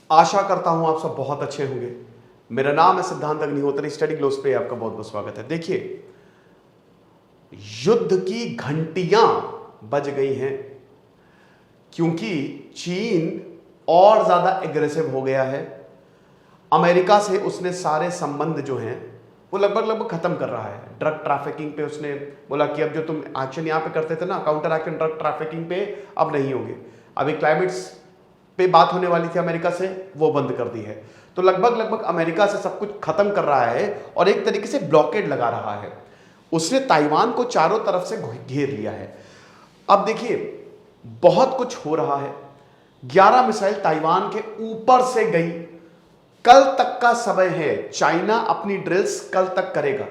आशा करता हूं आप सब बहुत अच्छे होंगे। मेरा नाम है सिद्धांत अग्निहोत्री। स्टडी ग्लोस पे आपका बहुत बहुत स्वागत है। देखिए, युद्ध की घंटियां बज गई हैं क्योंकि चीन और ज्यादा एग्रेसिव हो गया है। अमेरिका से उसने सारे संबंध जो हैं वो लगभग खत्म कर रहा है। ड्रग ट्रैफिकिंग पे उसने बोला कि अब जो तुम एक्शन यहां पे करते थे ना, काउंटर एक्शन ड्रग ट्रैफिकिंग पे, अब नहीं होंगे। अभी क्लाइमेट्स पे बात होने वाली थी अमेरिका से, वो बंद कर दी है। तो लगभग अमेरिका से सब कुछ खत्म कर रहा है और एक तरीके से ब्लॉकेड लगा रहा है। उसने ताइवान को चारों तरफ से घेर लिया है। अब देखिए, बहुत कुछ हो रहा है। 11 मिसाइल ताइवान के ऊपर से गई। कल तक का समय है, चाइना अपनी ड्रिल्स कल तक करेगा।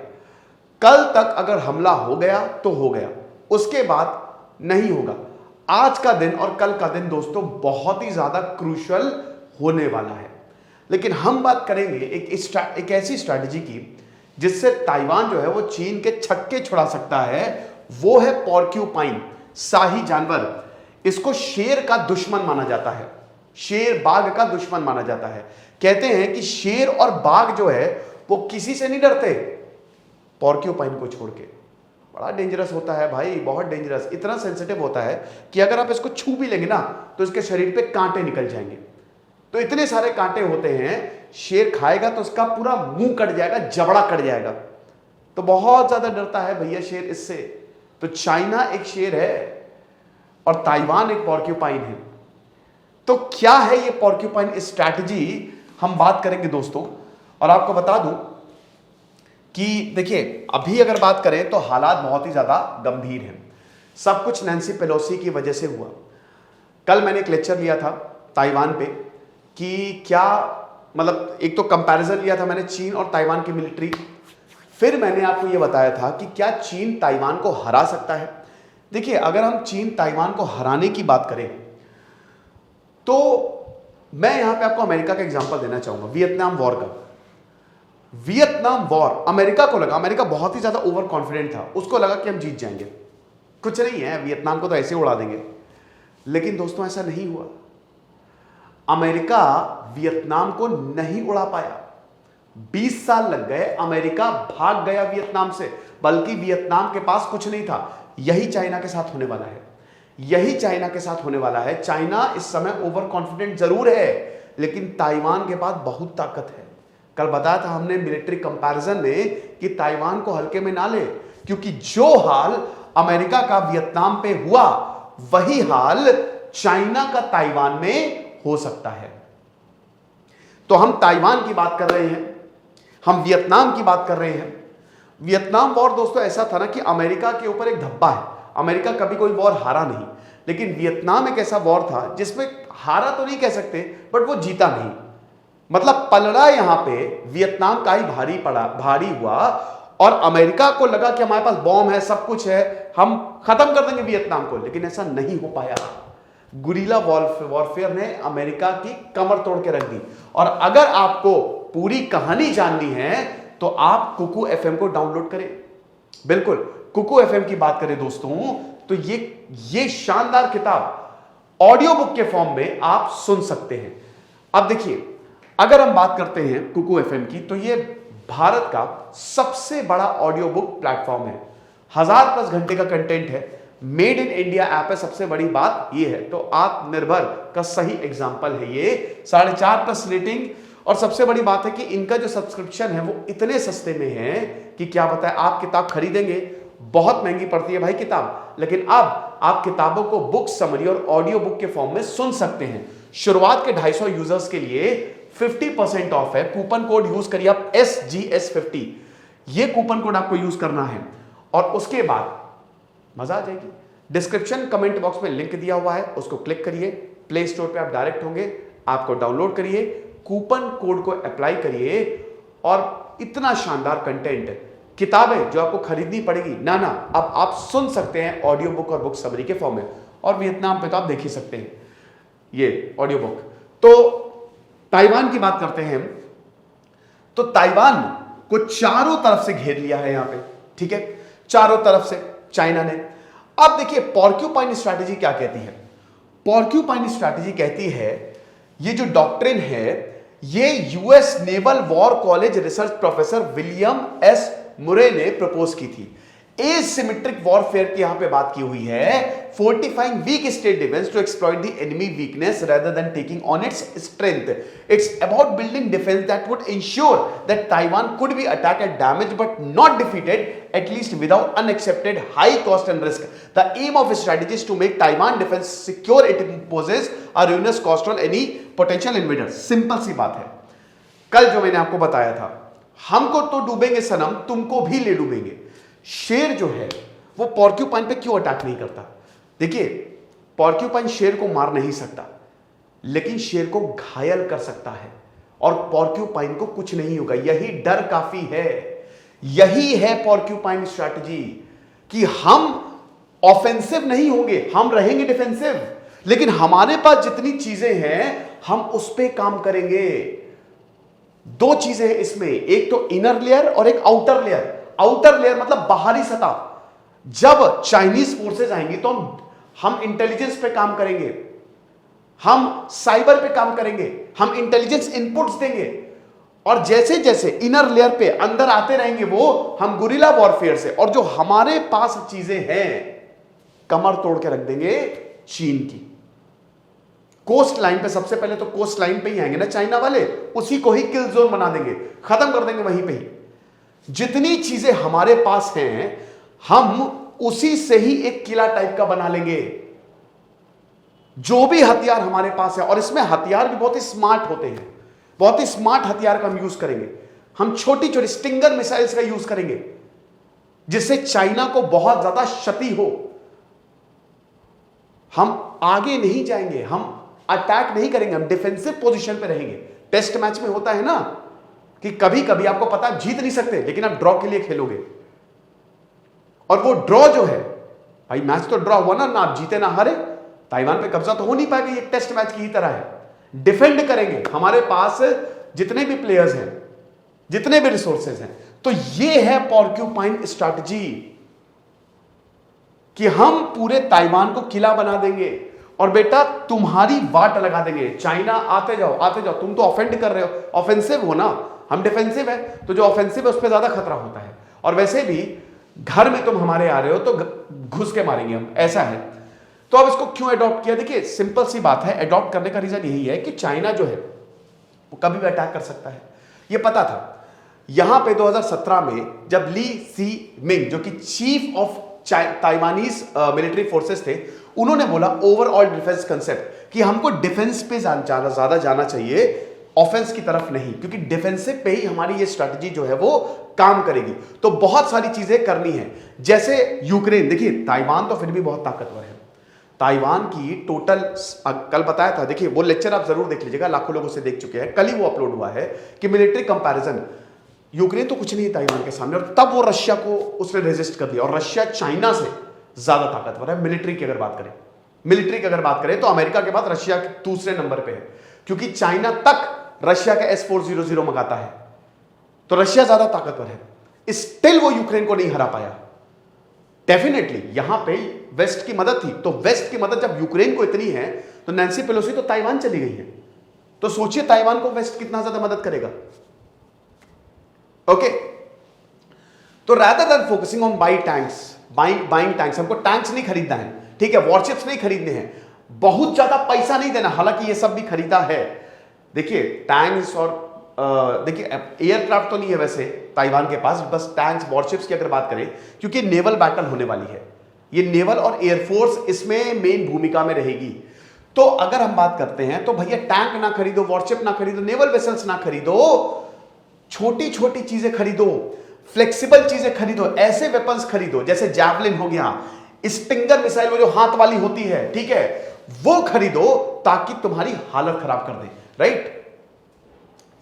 कल तक अगर हमला हो गया तो हो गया, उसके बाद नहीं होगा। आज का दिन और कल का दिन दोस्तों बहुत ही ज्यादा क्रूशियल होने वाला है। लेकिन हम बात करेंगे एक ऐसी स्ट्रैटेजी की जिससे ताइवान जो है वो चीन के छक्के छुड़ा सकता है। वो है पोर्क्यूपाइन, शाही जानवर। इसको शेर का दुश्मन माना जाता है, शेर बाघ का दुश्मन माना जाता है। कहते हैं कि शेर और बाघ जो है वो किसी से नहीं डरते, पोर्क्यूपाइन को छोड़ के। बड़ा डेंजरस होता है भाई, बहुत डेंजरस। इतना सेंसिटिव होता है कि अगर आप इसको छू भी लेंगे ना तो इसके शरीर पे कांटे निकल जाएंगे। तो इतने सारे कांटे होते हैं, शेर खाएगा तो उसका पूरा मुंह कट जाएगा, जबड़ा कट जाएगा। तो बहुत ज्यादा डरता है भैया शेर इससे। तो चाइना एक शेर है और ताइवान एक पोर्क्यूपाइन है। तो क्या है ये पोर्क्यूपाइन स्ट्रैटेजी, हम बात करेंगे दोस्तों। और आपको बता दूं कि देखिए, अभी अगर बात करें तो हालात बहुत ही ज्यादा गंभीर हैं। सब कुछ नैन्सी पेलोसी की वजह से हुआ। कल मैंने एक लेक्चर लिया था ताइवान पे कि क्या मतलब, एक तो कंपैरिजन लिया था मैंने चीन और ताइवान की मिलिट्री। फिर मैंने आपको यह बताया था कि क्या चीन ताइवान को हरा सकता है। देखिए, अगर हम चीन ताइवान को हराने की बात करें तो मैं यहां पे आपको अमेरिका का एग्जांपल देना चाहूंगा, वियतनाम वॉर का। वियतनाम वॉर अमेरिका को लगा, अमेरिका बहुत ही ज्यादा ओवर कॉन्फिडेंट था, उसको लगा कि हम जीत जाएंगे, कुछ नहीं है, वियतनाम को तो ऐसे उड़ा देंगे। लेकिन दोस्तों ऐसा नहीं हुआ। अमेरिका वियतनाम को नहीं उड़ा पाया। 20 साल लग गए, अमेरिका भाग गया वियतनाम से। बल्कि वियतनाम के पास कुछ नहीं था। यही चाइना के साथ होने वाला है, यही चाइना के साथ होने वाला है। चाइना इस समय ओवर कॉन्फिडेंट जरूर है, लेकिन ताइवान के पास बहुत ताकत है। कल बताया था हमने मिलिट्री कंपैरिजन में कि ताइवान को हल्के में ना ले, क्योंकि जो हाल अमेरिका का वियतनाम पे हुआ वही हाल चाइना का ताइवान में हो सकता है। तो हम ताइवान की बात कर रहे हैं, हम वियतनाम की बात कर रहे हैं। वियतनाम वॉर दोस्तों ऐसा था ना कि अमेरिका के ऊपर एक धब्बा है। अमेरिका कभी कोई वॉर हारा नहीं, लेकिन वियतनाम एक ऐसा वॉर था जिसमें हारा तो नहीं कह सकते, बट वो जीता नहीं। मतलब पलड़ा यहां पे वियतनाम का ही भारी हुआ। और अमेरिका को लगा कि हमारे पास बॉम्ब है, सब कुछ है, हम खत्म कर देंगे वियतनाम को। लेकिन ऐसा नहीं हो पाया। गुरिल्ला वॉरफेयर ने अमेरिका की कमर तोड़ के रख दी। और अगर आपको पूरी कहानी जाननी है तो आप कुकू एफएम को डाउनलोड करें। बिल्कुल, कुकू एफएम की बात करें दोस्तों तो ये शानदार किताब ऑडियो बुक के फॉर्म में आप सुन सकते हैं। अब देखिए, अगर हम बात करते हैं कुकू एफएम की, तो ये भारत का सबसे बड़ा ऑडियो बुक प्लेटफॉर्म है। 1000+ घंटे का कंटेंट है। मेड इन इंडिया ऐप है। सबसे बड़ी बात ये है, तो आत्मनिर्भर का सही एग्जांपल है ये। 4.5+ रेटिंग। और सबसे बड़ी बात है कि इनका जो सब्सक्रिप्शन है वो इतने सस्ते में है कि क्या बताएं, आप किताब खरीदेंगे, बहुत महंगी पड़ती है भाई किताब, लेकिन अब आप किताबों को बुक समरी और ऑडियो बुक के फॉर्म में सुन सकते हैं। शुरुआत के 250 यूजर्स के लिए 50% ऑफ है। कूपन कोड यूज करिए आप, SGS50। ये कूपन कोड आपको यूज करना है और उसके बाद मजा आ जाएगी। डिस्क्रिप्शन कमेंट बॉक्स में लिंक दिया हुआ है, उसको क्लिक करिए। प्ले स्टोर पे आप डायरेक्ट होंगे, आपको डाउनलोड करिए, कूपन कोड को अप्लाई करिए और इतना शानदार कंटेंट, किताबें जो आपको खरीदनी पड़ेगी ना, अब आप सुन सकते हैं ऑडियो बुक और बुक समरी के फॉर्म में। और वियतनाम पे तो आप देख ही सकते हैं ये ऑडियो बुक। तो ताइवान की बात करते हैं, तो ताइवान को चारों तरफ से घेर लिया है यहां पे, ठीक है, चारों तरफ से चाइना ने। अब देखिए, पोर्क्यूपाइन स्ट्रैटेजी क्या कहती है। पोर्क्यूपाइन स्ट्रैटेजी कहती है ये जो डॉक्ट्रिन है ये US naval war college research professor William S मुरे ने प्रपोज की थी। एसिमेट्रिक वॉरफेयर की यहां पे बात की हुई है, fortifying weak state defence to exploit the enemy weakness rather than taking on its strength. It's about building defense that would ensure that Taiwan could be attacked and damaged but not defeated, at least without unaccepted high cost and risk. The aim of the strategy is to make Taiwan defense secure. It imposes a ruinous cost on any potential invader. Simple सी बात है, कल जो मैंने आपको बताया था, हमको तो डूबेंगे सनम, तुमको भी ले डूबेंगे। शेर जो है वो पॉर्क्यूपाइन पे क्यों अटैक नहीं करता? देखिए, पॉर्क्यूपाइन शेर को मार नहीं सकता, लेकिन शेर को घायल कर सकता है, और पॉर्क्यूपाइन को कुछ नहीं होगा। यही डर काफी है, यही है पॉर्क्यूपाइन स्ट्रैटेजी कि हम ऑफेंसिव नहीं होंगे, हम रहेंगे डिफेंसिव, लेकिन हमारे पास जितनी चीजें हैं हम उस पे काम करेंगे। दो चीजें हैं इसमें, एक तो इनर लेयर और एक आउटर लेयर। आउटर लेयर मतलब बाहरी सतह। जब चाइनीज फोर्सेस आएंगी तो हम इंटेलिजेंस पे काम करेंगे, हम साइबर पे काम करेंगे, हम इंटेलिजेंस इनपुट्स देंगे, और जैसे जैसे इनर लेयर पे अंदर आते रहेंगे वो हम गुरिल्ला वॉरफेयर से, और जो हमारे पास चीजें हैं कमर तोड़ के रख देंगे चीन की। कोस्ट लाइन पे सबसे पहले तो कोस्ट लाइन पे ही आएंगे ना चाइना वाले, उसी को ही किल जोन बना देंगे, खत्म कर देंगे वहीं पे ही। जितनी चीजें हमारे पास हैं हम उसी से ही एक किला टाइप का बना लेंगे। जो भी हथियार हमारे पास है, और इसमें हथियार भी बहुत ही स्मार्ट होते हैं, बहुत ही स्मार्ट हथियार का हम यूज करेंगे। हम छोटी छोटी स्टिंगर मिसाइल्स का यूज करेंगे जिससे चाइना को बहुत ज्यादा क्षति हो। हम आगे नहीं जाएंगे, हम अटैक नहीं करेंगे, हम डिफेंसिव पोजीशन पे रहेंगे। टेस्ट मैच में होता है ना कि कभी कभी आपको पता है जीत नहीं सकते, लेकिन आप ड्रॉ के लिए खेलोगे, और वो ड्रॉ जो है, भाई मैच तो ड्रॉ हुआ ना आप जीते ना हारे, ताइवान पे कब्जा तो हो नहीं पाएगा, ये टेस्ट मैच की ही तरह है। डिफेंड करेंगे, हमारे पास जितने भी प्लेयर्स हैं, जितने भी रिसोर्सेज हैं। तो ये है पॉर्क्यूपाइन स्ट्रैटेजी कि हम पूरे ताइवान को किला बना देंगे, और बेटा तुम्हारी वाट लगा देंगे। चाइना आते जाओ, तुम तो ऑफेंड कर रहे हो, ऑफेंसिव हो ना, हम डिफेंसिव है, तो जो ऑफेंसिव है उस पर ज्यादा खतरा होता है। और वैसे भी घर में तुम हमारे आ रहे हो तो घुस के मारेंगे हम, ऐसा है। तो अब इसको क्यों अडॉप्ट किया? देखिए सिंपल सी बात है, अडॉप्ट करने का रीजन यही है कि चाइना जो है वो कभी भी अटैक कर सकता है, ये पता था। यहां पे 2017 में जब ली सी मिंग जो कि chief of Taiwanese military forces थे, उन्होंने बोला ओवरऑल डिफेंस कंसेप्ट कि हमको डिफेंस पे ज्यादा जाना चाहिए, ऑफेंस की तरफ नहीं, क्योंकि डिफेंसिव पे ही हमारी ये स्ट्रैटेजी जो है वो काम करेगी। तो बहुत सारी चीजें करनी है, जैसे यूक्रेन। देखिए ताइवान तो फिर भी बहुत ताकतवर है, ताइवान की टोटल कल बताया था, देखिए वो लेक्चर आप जरूर देख लीजिएगा, लाखों लोगों से देख चुके हैं, कल ही वो अपलोड हुआ है कि मिलिट्री कंपैरिजन यूक्रेन तो कुछ नहीं है ताइवान के सामने, और तब वो रशिया को उसने रेजिस्ट कर दिया। और रशिया चाइना से ज्यादा ताकतवर है मिलिट्री की अगर बात करें, मिलिट्री की अगर बात करें तो अमेरिका के बाद रशिया दूसरे नंबर पे है, क्योंकि चाइना तक रशिया का S-400 मंगाता है, तो रशिया ज्यादा ताकतवर है। स्टिल वो यूक्रेन को नहीं हरा पाया। डेफिनेटली यहां पे वेस्ट की मदद थी, तो वेस्ट की मदद जब यूक्रेन को इतनी है तो नैन्सी पेलोसी तो ताइवान चली गई है, तो सोचिए ताइवान को वेस्ट कितना ज्यादा मदद करेगा। ओके, तो rather than focusing on buying tanks, हमको टैंक्स नहीं खरीदना है, ठीक है, वॉरशिप्स नहीं खरीदने हैं, बहुत ज्यादा पैसा नहीं देना, हालांकि ये सब भी खरीदा है। देखिए टैंक्स और देखिए एयरक्राफ्ट तो नहीं है वैसे ताइवान के पास, बस टैंक्स वॉरशिप्स की अगर बात करें, क्योंकि नेवल बैटल होने वाली है, ये नेवल और एयरफोर्स इसमें मेन भूमिका में रहेगी। तो अगर हम बात करते हैं तो भैया टैंक ना खरीदो, वॉरशिप ना खरीदो, नेवल वेसल्स ना खरीदो, छोटी छोटी चीजें खरीदो, फ्लेक्सिबल चीजें खरीदो, ऐसे वेपन्स खरीदो जैसे जैवलिन हो गया, स्टिंगर मिसाइल वो जो हाथ वाली होती है, ठीक है, वो खरीदो ताकि तुम्हारी हालत खराब कर दे, राइट?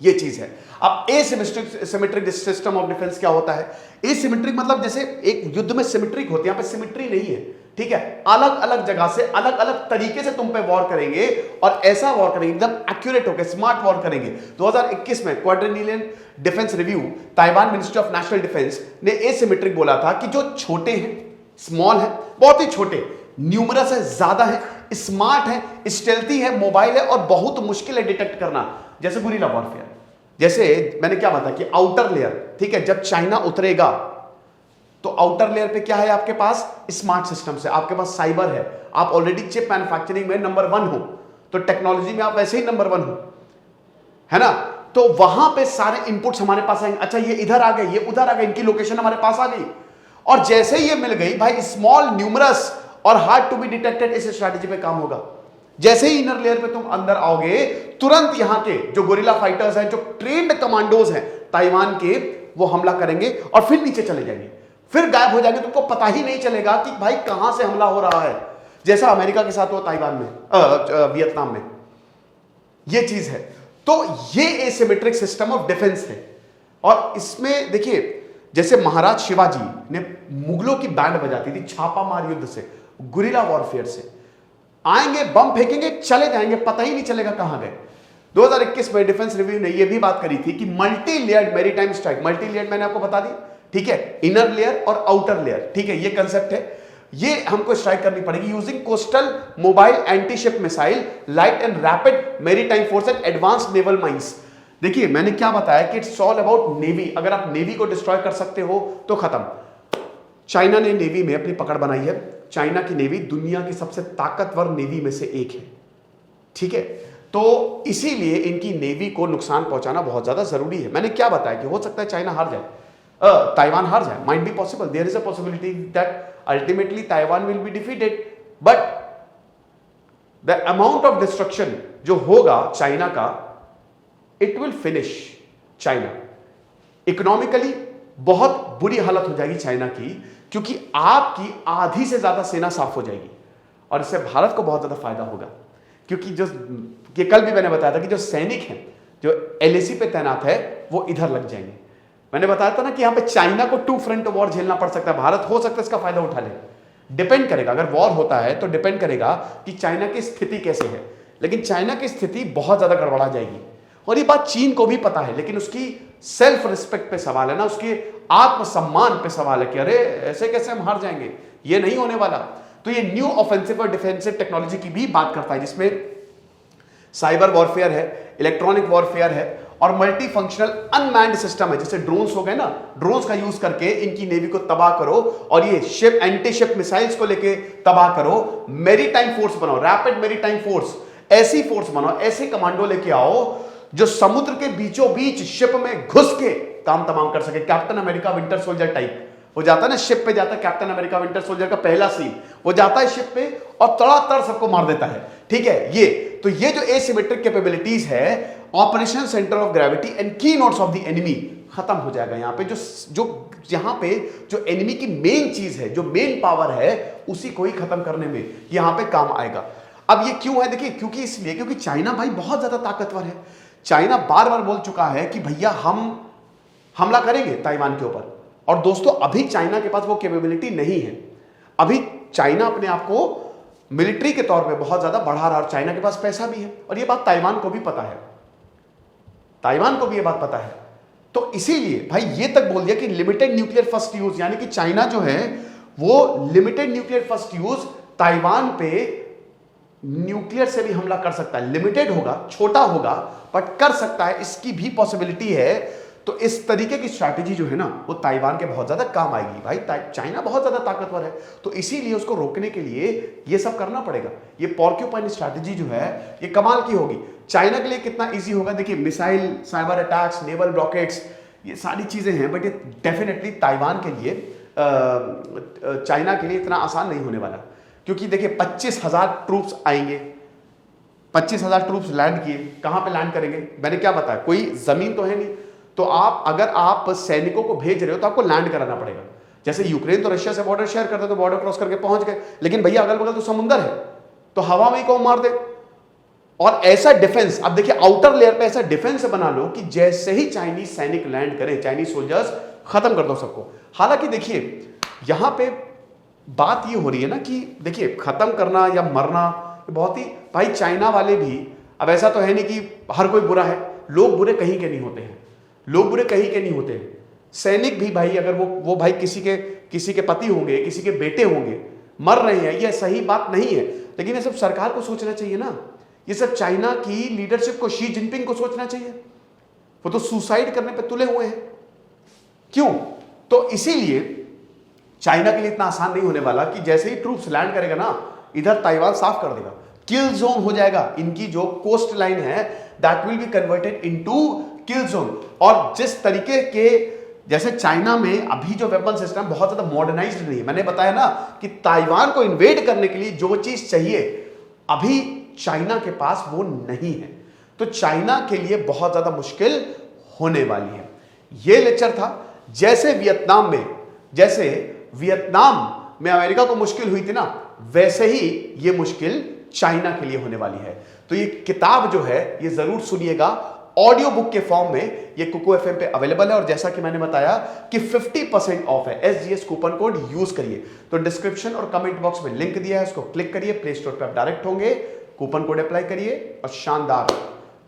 ये चीज है। अब एसिमेट्रिक सिस्टम ऑफ डिफेंस क्या होता है? एसिमेट्रिक मतलब जैसे एक युद्ध में सिमेट्रिक होती है, यहां पे सिमेट्री नहीं है, ठीक है, अलग अलग जगह से अलग अलग तरीके से तुम पे वॉर करेंगे, और ऐसा वॉर करेंगे एकदम एक्यूरेट होकर, स्मार्ट वॉर करेंगे। 2021 में quadrillion defence review, Taiwan ministry of national defence ने एसिमेट्रिक बोला था कि जो छोटे हैं, स्मॉल है, बहुत ही छोटे, न्यूमरस है, ज्यादा है, स्मार्ट है, स्टेल्थी है, मोबाइल है और बहुत मुश्किल है डिटेक्ट करना, जैसे गुरिल्ला वॉरफेयर। जैसे मैंने क्या बताया कि आउटर लेयर, ठीक है, जब चाइना उतरेगा तो आउटर लेयर पे क्या है आपके पास, स्मार्ट सिस्टम है, आपके पास साइबर है, आप ऑलरेडी चिप मैन्युफैक्चरिंग में नंबर 1 हो, तो टेक्नोलॉजी में आप वैसे ही नंबर 1 हो, है ना। तो वहां पे सारे इनपुट्स हमारे पास आएंगे, अच्छा ये इधर आ गए, ये उधर आ गए, इनकी लोकेशन हमारे पास आ गई, और जैसे ही ये मिल गई भाई, स्मॉल, न्यूमरस और हार्ड टू बी डिटेक्टेड इस स्ट्रैटेजी पे काम होगा। जैसे ही इनर लेयर पे तुम अंदर आओगे, तुरंत यहां के जो गोरिल्ला फाइटर्स हैं, जो ट्रेंड कमांडोज हैं ताइवान के, वो हमला करेंगे और फिर नीचे चले जाएंगे, फिर गायब हो जाएंगे, तुमको पता ही नहीं चलेगा कि भाई कहां से हमला हो रहा है, जैसा अमेरिका के साथ हुआ ताइवान में, वियतनाम में, ये चीज है। तो ये एसिमेट्रिक सिस्टम ऑफ डिफेंस है। और इसमें देखिए, जैसे महाराज शिवाजी ने मुगलों की बैंड बजाती थी छापामार युद्ध से, गुरिल्ला वॉरफेयर से, आएंगे, बम फेंकेंगे, चले जाएंगे, पता ही नहीं चलेगा कहां गए। 2021 में डिफेंस रिव्यू ने यह भी बात करी थी कि multi layered maritime strike, multi layered मैंने आपको बता दी, ठीक है, इनर लेयर और आउटर लेयर, ठीक है, ये कंसेप्ट है, ये हमको स्ट्राइक करनी पड़ेगी using coastal mobile anti-ship missile, light and rapid maritime force and advanced naval mines. देखिए मैंने क्या बताया कि इट्स ऑल अबाउट नेवी, अगर आप नेवी को डिस्ट्रॉय कर सकते हो तो खत्म। चाइना ने नेवी में अपनी पकड़ बनाई है, चाइना की नेवी दुनिया की सबसे ताकतवर नेवी में से एक है, ठीक है, तो इसीलिए इनकी नेवी को नुकसान पहुंचाना बहुत ज्यादा जरूरी है। मैंने क्या बताया कि हो सकता है चाइना हार जाए, ताइवान हार जाए, might be possible, there is a possibility that ultimately Taiwan will be defeated, but the amount of destruction जो होगा चाइना का, it will finish China. Economically बहुत बुरी हालत हो जाएगी चाइना की, क्योंकि आपकी आधी से ज्यादा सेना साफ हो जाएगी, और इससे भारत को बहुत ज्यादा फायदा होगा, क्योंकि जो कि कल भी मैंने बताया था कि जो सैनिक हैं जो एलएसी पे तैनात है वो इधर लग जाएंगे। मैंने बताया था ना कि यहां पे चाइना को 2 फ्रंट वॉर झेलना पड़ सकता है, भारत हो सकता है इसका फायदा उठा ले, डिपेंड करेगा, अगर वॉर होता है तो डिपेंड करेगा कि चाइना की स्थिति कैसे है, लेकिन चाइना की स्थिति बहुत ज्यादा गड़बड़ा जाएगी, और ये बात चीन को भी पता है, लेकिन उसकी सेल्फ रिस्पेक्ट पे सवाल है ना, उसके आत्मसम्मान पे सवाल है कि अरे ऐसे कैसे हम हार जाएंगे, ये नहीं होने वाला। तो ये न्यू ऑफेंसिव और डिफेंसिव टेक्नोलॉजी की भी बात करता है, जिसमें साइबर वॉरफेयर है, इलेक्ट्रॉनिक वॉरफेयर है और मल्टी फंक्शनल अनमैन्ड सिस्टम है, जैसे ड्रोन्स हो गए ना, ड्रोन्स का यूज करके इनकी नेवी को तबाह करो, और ये शिप, एंटी शिप मिसाइल्स को लेके तबाह करो, मैरीटाइम फोर्स बनाओ, रैपिड मैरीटाइम फोर्स, ऐसी फोर्स बनाओ, ऐसे कमांडो लेके आओ जो समुद्र के बीचों बीच शिप में घुस के काम तमाम कर सके। Captain America winter soldier type, वो जाता है ना शिप पे, जाता है कैप्टन अमेरिका विंटर सोल्जर का पहला सीन, वो जाता है शिप पे और तड़ातड़ सबको मार देता है, ठीक है। ये तो ये जो एसिमेट्रिक कैपेबिलिटीज है, operation centre of gravity and की नोट्स ऑफ द एनिमी खत्म हो जाएगा यहां पे, जो यहां पे जो एनिमी की मेन चीज है, जो मेन पावर है, उसी को ही खत्म करने में यहां पे काम आएगा। अब ये क्यों है, देखिए, क्योंकि इसलिए क्योंकि चाइना भाई बहुत ज्यादा ताकतवर है। चाइना बार बार बोल चुका है कि भैया हम हमला करेंगे ताइवान के ऊपर, और दोस्तों अभी चाइना के पास वो कैपेबिलिटी नहीं है। अभी चाइना अपने आप को मिलिट्री के तौर पे बहुत ज्यादा बढ़ा रहा है, और चाइना के पास पैसा भी है, और ये बात ताइवान को भी पता है, ताइवान को भी ये बात पता है। तो इसीलिए भाई ये तक बोल दिया कि लिमिटेड न्यूक्लियर फर्स्ट यूज, यानी कि चाइना जो है वो limited nuclear first use Taiwan पे न्यूक्लियर से भी हमला कर सकता है, लिमिटेड होगा, छोटा होगा, बट कर सकता है, इसकी भी पॉसिबिलिटी है। तो इस तरीके की स्ट्रैटेजी जो है ना, वो ताइवान के बहुत ज्यादा काम आएगी। भाई चाइना बहुत ज्यादा ताकतवर है, तो इसीलिए उसको रोकने के लिए ये सब करना पड़ेगा। ये पॉर्क्यूपाइन स्ट्रैटेजी जो है ये कमाल की होगी। चाइना के लिए कितना इजी होगा, देखिए, missile, cyber attacks, naval rockets, ये सारी चीजें हैं, बट ये डेफिनेटली ताइवान के लिए, चाइना के लिए इतना आसान नहीं होने वाला, क्योंकि देखिए 25,000 ट्रूप्स आएंगे, 25,000 ट्रूप्स लैंड किए, कहां पे लैंड करेंगे, मैंने क्या बताया, कोई जमीन तो है नहीं, तो अगर आप सैनिकों को भेज रहे हो तो आपको लैंड कराना पड़ेगा। जैसे यूक्रेन तो रशिया से बॉर्डर शेयर करते, तो बॉर्डर क्रॉस करके पहुंच गए, लेकिन भैया अगल बगल तो समुंदर है, तो हवा में ही कौन मार दे। और ऐसा डिफेंस, अब देखिए आउटर लेयर पे ऐसा डिफेंस बना लो कि जैसे ही चाइनीज सैनिक लैंड करें, चाइनीज सोल्जर्स, खत्म कर दो सबको। हालांकि देखिए यहां पे बात ये हो रही है ना कि देखिए खत्म करना या मरना बहुत ही, भाई चाइना वाले भी, अब ऐसा तो है नहीं कि हर कोई बुरा है, लोग बुरे कहीं के नहीं होते हैं, लोग बुरे कहीं के नहीं होते हैं। सैनिक भी भाई, अगर वो भाई किसी के पति होंगे, किसी के बेटे होंगे, मर रहे हैं, यह सही बात नहीं है। लेकिन ये सब सरकार को सोचना चाहिए ना, ये सब चाइना की लीडरशिप को, शी जिनपिंग को सोचना चाहिए। वो तो सुसाइड करने पे तुले हुए हैं। क्यों? तो इसीलिए चाइना के लिए इतना आसान नहीं होने वाला कि जैसे ही ट्रूप्स लैंड करेगा ना, इधर ताइवान साफ कर देगा, किल जोन हो जाएगा। इनकी जो कोस्ट लाइन है that will be converted into kill zone. और जिस तरीके के, जैसे चाइना में अभी जो वेपन सिस्टम बहुत ज्यादा मॉडर्नाइज्ड नहीं है, मैंने बताया ना कि ताइवान को इन्वेड करने के लिए जो चीज चाहिए अभी चाइना के पास वो नहीं है। तो चाइना के लिए बहुत ज्यादा मुश्किल होने वाली है। ये लेक्चर था। जैसे वियतनाम में अमेरिका को मुश्किल हुई थी ना, वैसे ही ये मुश्किल चाइना के लिए होने वाली है। तो ये किताब जो है ये जरूर सुनिएगा, ऑडियो बुक के फॉर्म में ये कुकू एफएम पे अवेलेबल है। और जैसा कि मैंने बताया कि 50% ऑफ है, SGS कूपन कोड यूज करिए। तो डिस्क्रिप्शन और कमेंट बॉक्स में लिंक दिया है, उसको क्लिक करिए, प्ले स्टोर पर आप डायरेक्ट होंगे, कूपन कोड अप्लाई करिए और शानदार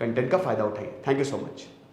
कंटेंट का फायदा उठाइए। Thank you so much.